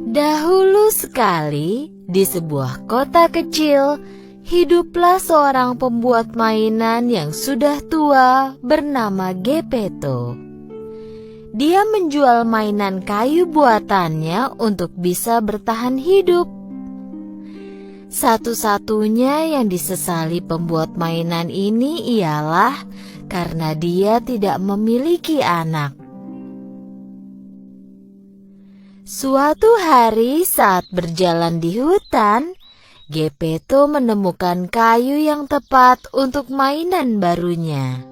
Dahulu sekali, di sebuah kota kecil, hiduplah seorang pembuat mainan yang sudah tua bernama Geppetto. Dia menjual mainan kayu buatannya untuk bisa bertahan hidup. Satu-satunya yang disesali pembuat mainan ini ialah karena dia tidak memiliki anak. Suatu hari saat berjalan di hutan, Geppetto menemukan kayu yang tepat untuk mainan barunya.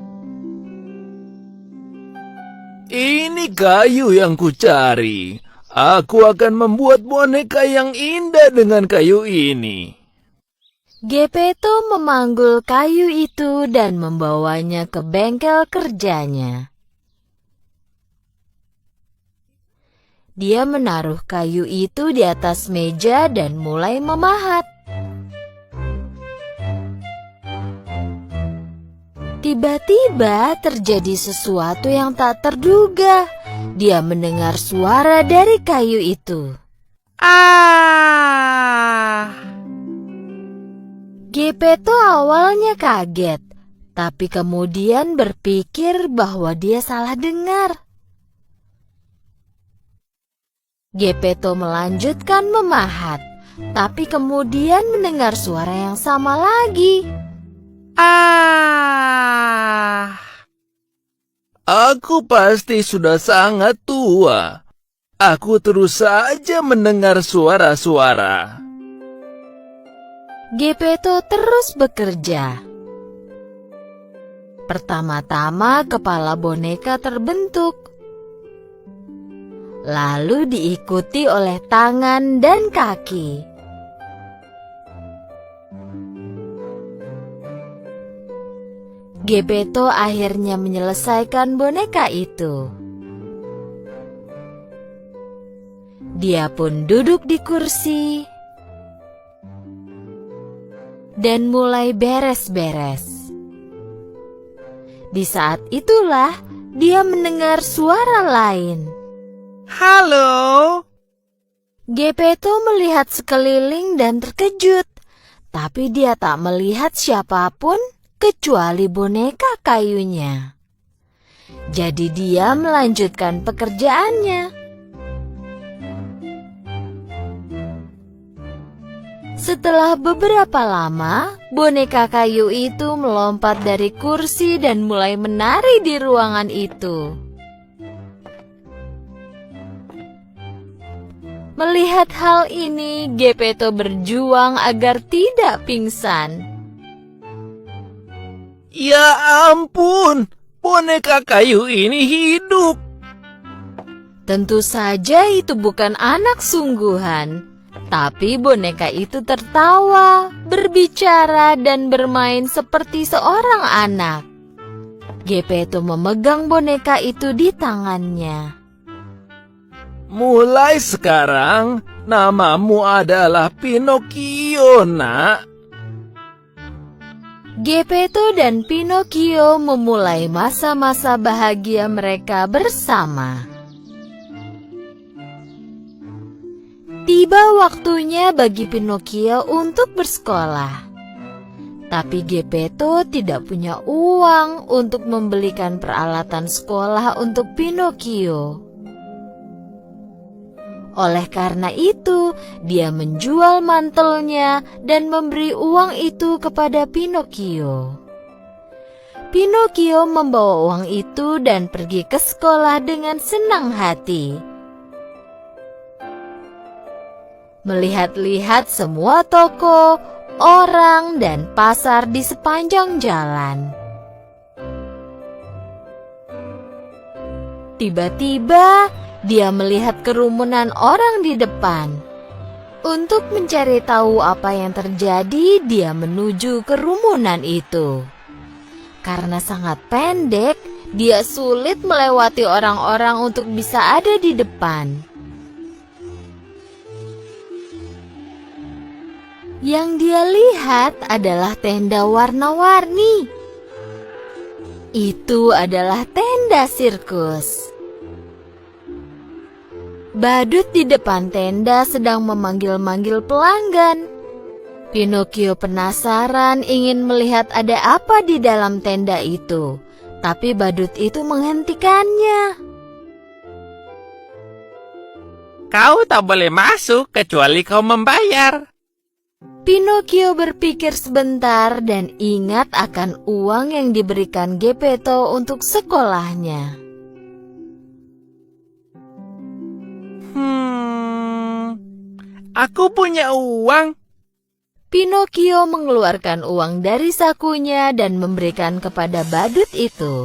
Ini kayu yang kucari. Aku akan membuat boneka yang indah dengan kayu ini. Geppetto memanggul kayu itu dan membawanya ke bengkel kerjanya. Dia menaruh kayu itu di atas meja dan mulai memahat. Tiba-tiba terjadi sesuatu yang tak terduga. Dia mendengar suara dari kayu itu. Ah! Geppetto awalnya kaget, tapi kemudian berpikir bahwa dia salah dengar. Geppetto melanjutkan memahat, tapi kemudian mendengar suara yang sama lagi. Ah! Aku pasti sudah sangat tua. Aku terus saja mendengar suara-suara. Geppetto terus bekerja. Pertama-tama kepala boneka terbentuk. Lalu diikuti oleh tangan dan kaki. Geppetto akhirnya menyelesaikan boneka itu. Dia pun duduk di kursi dan mulai beres-beres. Di saat itulah dia mendengar suara lain. Halo? Geppetto melihat sekeliling dan terkejut, tapi dia tak melihat siapapun kecuali boneka kayunya. Jadi dia melanjutkan pekerjaannya. Setelah beberapa lama, boneka kayu itu melompat dari kursi dan mulai menari di ruangan itu. Melihat hal ini, Geppetto berjuang agar tidak pingsan. Ya ampun, boneka kayu ini hidup. Tentu saja itu bukan anak sungguhan, tapi boneka itu tertawa, berbicara, dan bermain seperti seorang anak. Geppetto memegang boneka itu di tangannya. Mulai sekarang, namamu adalah Pinocchio, nak. Geppetto dan Pinocchio memulai masa-masa bahagia mereka bersama. Tiba waktunya bagi Pinocchio untuk bersekolah. Tapi Geppetto tidak punya uang untuk membelikan peralatan sekolah untuk Pinocchio. Oleh karena itu, dia menjual mantelnya dan memberi uang itu kepada Pinocchio. Pinocchio membawa uang itu dan pergi ke sekolah dengan senang hati. Melihat-lihat semua toko, orang, dan pasar di sepanjang jalan. Tiba-tiba, dia melihat kerumunan orang di depan. Untuk mencari tahu apa yang terjadi, dia menuju kerumunan itu. Karena sangat pendek, dia sulit melewati orang-orang untuk bisa ada di depan. Yang dia lihat adalah tenda warna-warni. Itu adalah tenda sirkus. Badut di depan tenda sedang memanggil-manggil pelanggan. Pinocchio penasaran ingin melihat ada apa di dalam tenda itu, tapi badut itu menghentikannya. Kau tak boleh masuk kecuali kau membayar. Pinocchio berpikir sebentar dan ingat akan uang yang diberikan Geppetto untuk sekolahnya. Aku punya uang. Pinocchio mengeluarkan uang dari sakunya dan memberikan kepada badut itu.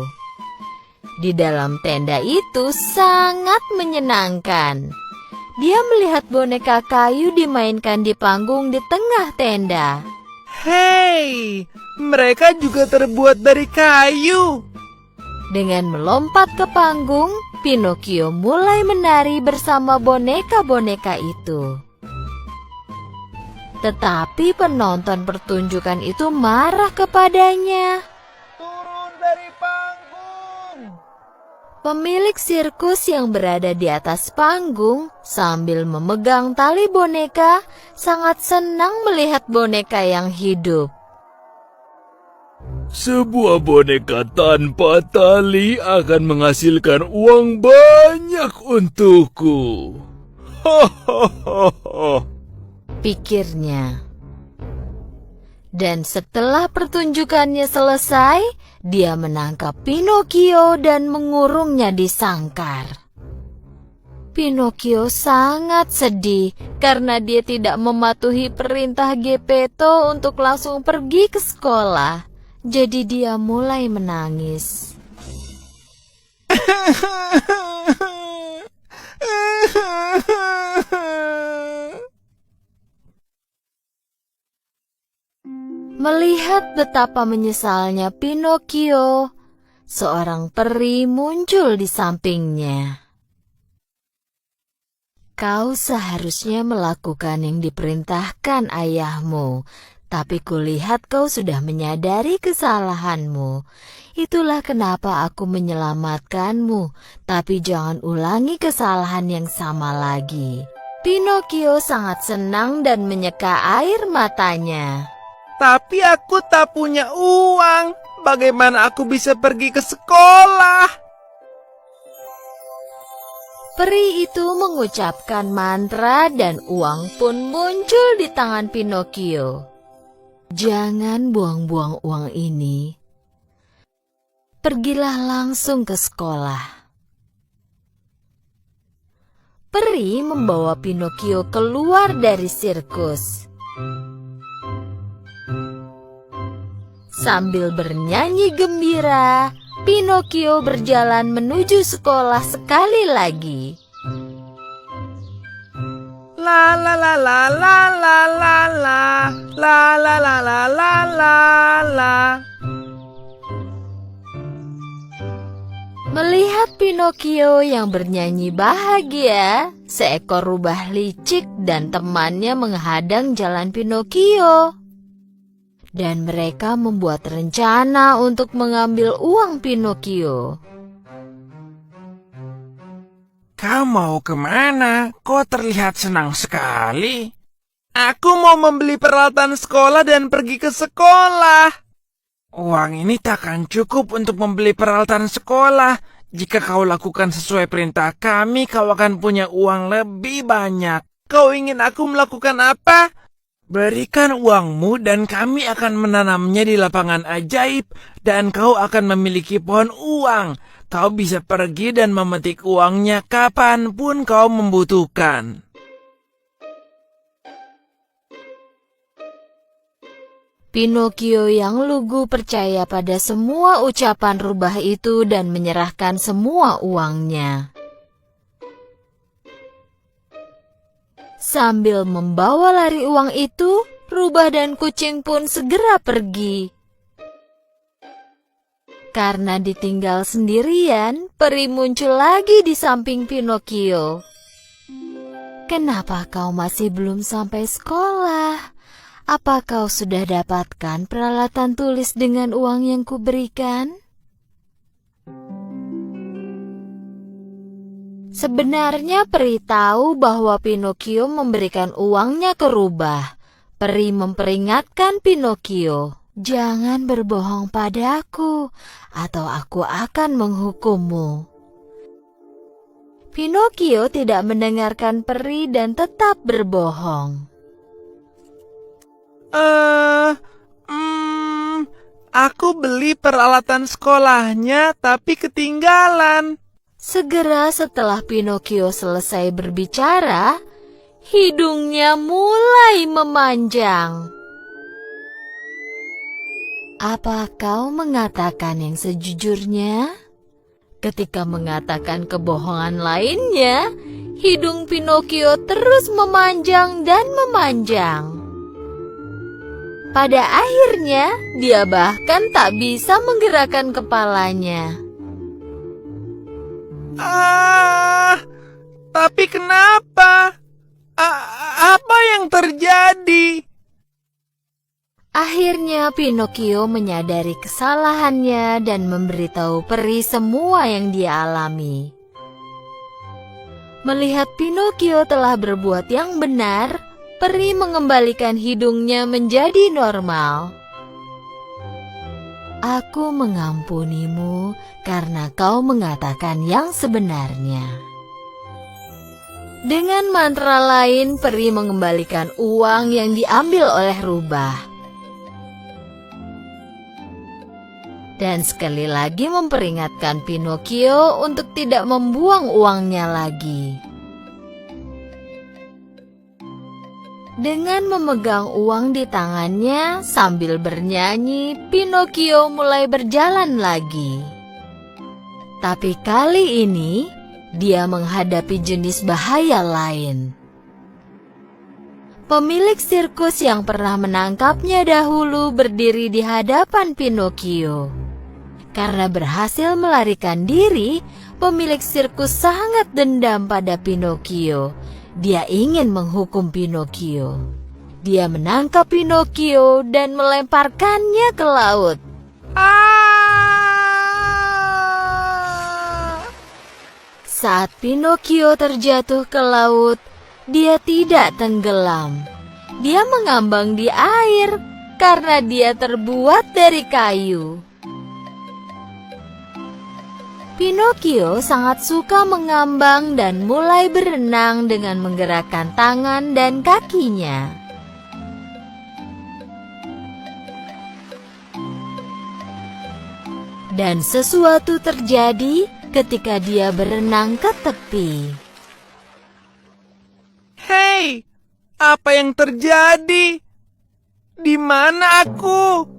Di dalam tenda itu sangat menyenangkan. Dia melihat boneka kayu dimainkan di panggung di tengah tenda. Hei, mereka juga terbuat dari kayu. Dengan melompat ke panggung, Pinocchio mulai menari bersama boneka-boneka itu. Tetapi penonton pertunjukan itu marah kepadanya. Turun dari panggung. Pemilik sirkus yang berada di atas panggung sambil memegang tali boneka sangat senang melihat boneka yang hidup. Sebuah boneka tanpa tali akan menghasilkan uang banyak untukku. Hahaha. Pikirnya. Dan setelah pertunjukannya selesai, dia menangkap Pinocchio dan mengurungnya di sangkar. Pinocchio sangat sedih karena dia tidak mematuhi perintah Geppetto untuk langsung pergi ke sekolah. Jadi dia mulai menangis. Melihat betapa menyesalnya Pinocchio, seorang peri muncul di sampingnya. Kau seharusnya melakukan yang diperintahkan ayahmu, tapi kulihat kau sudah menyadari kesalahanmu. Itulah kenapa aku menyelamatkanmu, tapi jangan ulangi kesalahan yang sama lagi. Pinocchio sangat senang dan menyeka air matanya. Tapi aku tak punya uang. Bagaimana aku bisa pergi ke sekolah? Peri itu mengucapkan mantra dan uang pun muncul di tangan Pinocchio. Jangan buang-buang uang ini. Pergilah langsung ke sekolah. Peri membawa Pinocchio keluar dari sirkus. Sambil bernyanyi gembira, Pinocchio berjalan menuju sekolah sekali lagi. La la la la la la la la la la la la la la la. Melihat Pinocchio yang bernyanyi bahagia, seekor rubah licik dan temannya menghadang jalan Pinocchio. Dan mereka membuat rencana untuk mengambil uang Pinocchio. Kau mau kemana? Kau terlihat senang sekali. Aku mau membeli peralatan sekolah dan pergi ke sekolah. Uang ini takkan cukup untuk membeli peralatan sekolah. Jika kau lakukan sesuai perintah kami, kau akan punya uang lebih banyak. Kau ingin aku melakukan apa? Berikan uangmu dan kami akan menanamnya di lapangan ajaib dan kau akan memiliki pohon uang. Kau bisa pergi dan memetik uangnya kapanpun kau membutuhkan. Pinocchio yang lugu percaya pada semua ucapan rubah itu dan menyerahkan semua uangnya. Sambil membawa lari uang itu, rubah dan kucing pun segera pergi. Karena ditinggal sendirian, peri muncul lagi di samping Pinocchio. Kenapa kau masih belum sampai sekolah? Apa kau sudah dapatkan peralatan tulis dengan uang yang kuberikan? Sebenarnya peri tahu bahwa Pinocchio memberikan uangnya ke rubah. Peri memperingatkan Pinocchio, "Jangan berbohong padaku, atau aku akan menghukummu." Pinocchio tidak mendengarkan peri dan tetap berbohong. Aku beli peralatan sekolahnya tapi ketinggalan. Segera setelah Pinocchio selesai berbicara, hidungnya mulai memanjang. Apa kau mengatakan yang sejujurnya? Ketika mengatakan kebohongan lainnya, hidung Pinocchio terus memanjang dan memanjang. Pada akhirnya, dia bahkan tak bisa menggerakkan kepalanya. Tapi kenapa? Apa yang terjadi? Akhirnya Pinocchio menyadari kesalahannya dan memberitahu peri semua yang dia alami. Melihat Pinocchio telah berbuat yang benar, peri mengembalikan hidungnya menjadi normal. "Aku mengampunimu karena kau mengatakan yang sebenarnya." Dengan mantra lain, peri mengembalikan uang yang diambil oleh rubah. Dan sekali lagi memperingatkan Pinocchio untuk tidak membuang uangnya lagi. Dengan memegang uang di tangannya sambil bernyanyi, Pinocchio mulai berjalan lagi. Tapi kali ini, dia menghadapi jenis bahaya lain. Pemilik sirkus yang pernah menangkapnya dahulu berdiri di hadapan Pinocchio. Karena berhasil melarikan diri, pemilik sirkus sangat dendam pada Pinocchio. Dia ingin menghukum Pinocchio. Dia menangkap Pinocchio dan melemparkannya ke laut. Saat Pinocchio terjatuh ke laut, dia tidak tenggelam. Dia mengambang di air karena dia terbuat dari kayu. Pinocchio sangat suka mengambang dan mulai berenang dengan menggerakkan tangan dan kakinya. Dan sesuatu terjadi ketika dia berenang ke tepi. Hei, apa yang terjadi? Di mana aku?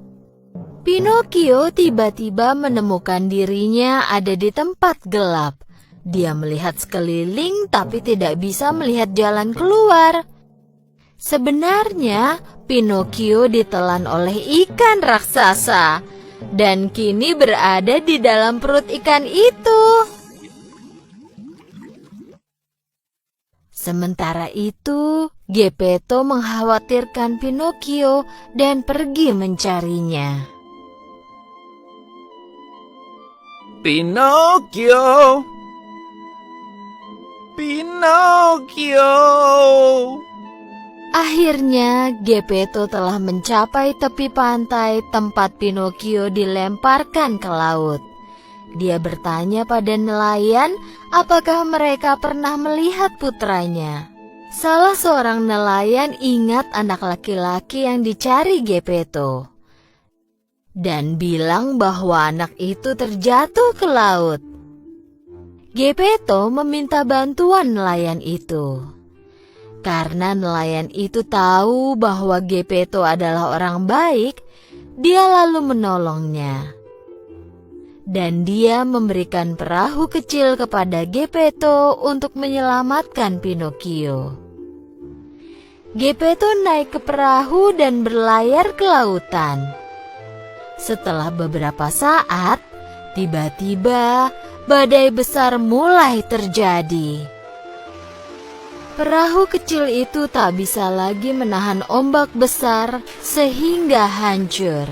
Pinocchio tiba-tiba menemukan dirinya ada di tempat gelap. Dia melihat sekeliling tapi tidak bisa melihat jalan keluar. Sebenarnya, Pinocchio ditelan oleh ikan raksasa dan kini berada di dalam perut ikan itu. Sementara itu, Geppetto mengkhawatirkan Pinocchio dan pergi mencarinya. Pinocchio! Pinocchio! Akhirnya, Geppetto telah mencapai tepi pantai tempat Pinocchio dilemparkan ke laut. Dia bertanya pada nelayan apakah mereka pernah melihat putranya. Salah seorang nelayan ingat anak laki-laki yang dicari Geppetto dan bilang bahwa anak itu terjatuh ke laut. Geppetto meminta bantuan nelayan itu. Karena nelayan itu tahu bahwa Geppetto adalah orang baik, dia lalu menolongnya. Dan dia memberikan perahu kecil kepada Geppetto untuk menyelamatkan Pinocchio. Geppetto naik ke perahu dan berlayar ke lautan. Setelah beberapa saat, tiba-tiba badai besar mulai terjadi. Perahu kecil itu tak bisa lagi menahan ombak besar sehingga hancur.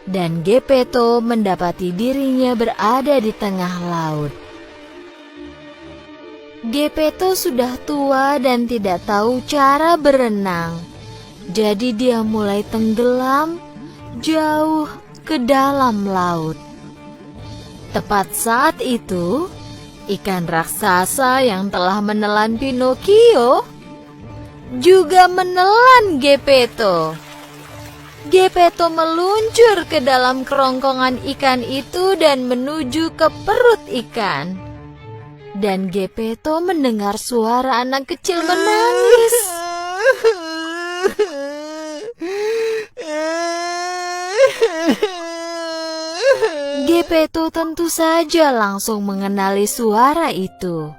Dan Geppetto mendapati dirinya berada di tengah laut. Geppetto sudah tua dan tidak tahu cara berenang. Jadi dia mulai tenggelam jauh ke dalam laut. Tepat saat itu, ikan raksasa yang telah menelan Pinocchio juga menelan Geppetto. Geppetto meluncur ke dalam kerongkongan ikan itu dan menuju ke perut ikan. Dan Geppetto mendengar suara anak kecil menangis. Geppetto tentu saja langsung mengenali suara itu.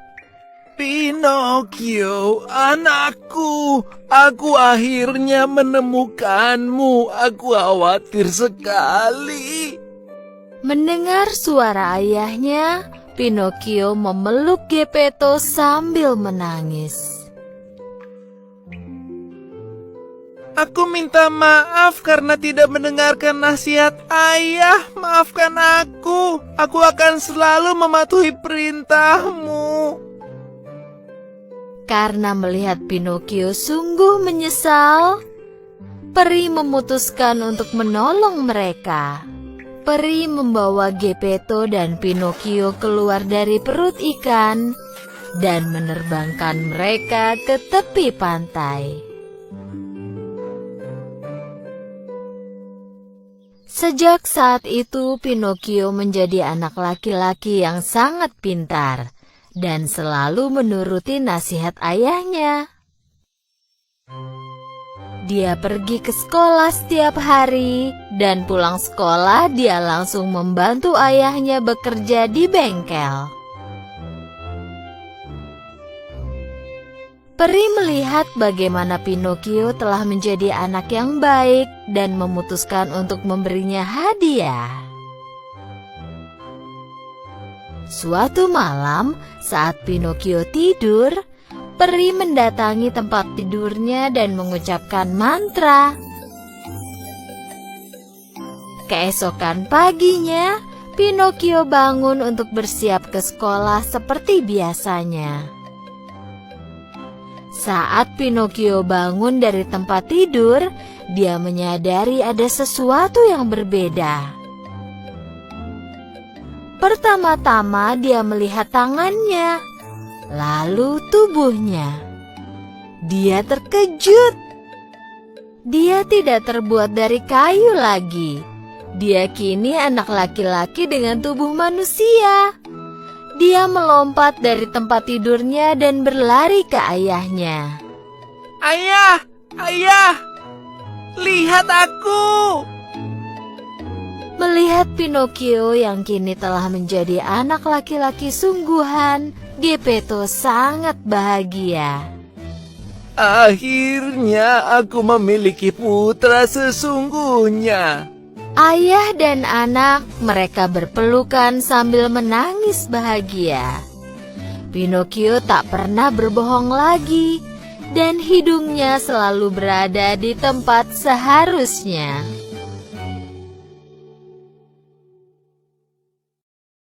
Pinocchio, anakku, aku akhirnya menemukanmu. Aku khawatir sekali. Mendengar suara ayahnya, Pinocchio memeluk Geppetto sambil menangis. Aku minta maaf karena tidak mendengarkan nasihat ayah. Maafkan aku. Aku akan selalu mematuhi perintahmu. Karena melihat Pinocchio sungguh menyesal, peri memutuskan untuk menolong mereka. Peri membawa Geppetto dan Pinocchio keluar dari perut ikan dan menerbangkan mereka ke tepi pantai. Sejak saat itu, Pinocchio menjadi anak laki-laki yang sangat pintar dan selalu menuruti nasihat ayahnya. Dia pergi ke sekolah setiap hari, dan pulang sekolah dia langsung membantu ayahnya bekerja di bengkel. Peri melihat bagaimana Pinocchio telah menjadi anak yang baik dan memutuskan untuk memberinya hadiah. Suatu malam, saat Pinocchio tidur, peri mendatangi tempat tidurnya dan mengucapkan mantra. Keesokan paginya, Pinocchio bangun untuk bersiap ke sekolah seperti biasanya. Saat Pinocchio bangun dari tempat tidur, dia menyadari ada sesuatu yang berbeda. Pertama-tama dia melihat tangannya, lalu tubuhnya. Dia terkejut. Dia tidak terbuat dari kayu lagi. Dia kini anak laki-laki dengan tubuh manusia. Dia melompat dari tempat tidurnya dan berlari ke ayahnya. Ayah, ayah, lihat aku. Melihat Pinocchio yang kini telah menjadi anak laki-laki sungguhan, Geppetto sangat bahagia. Akhirnya aku memiliki putra sesungguhnya. Ayah dan anak mereka berpelukan sambil menangis bahagia. Pinocchio tak pernah berbohong lagi, dan hidungnya selalu berada di tempat seharusnya.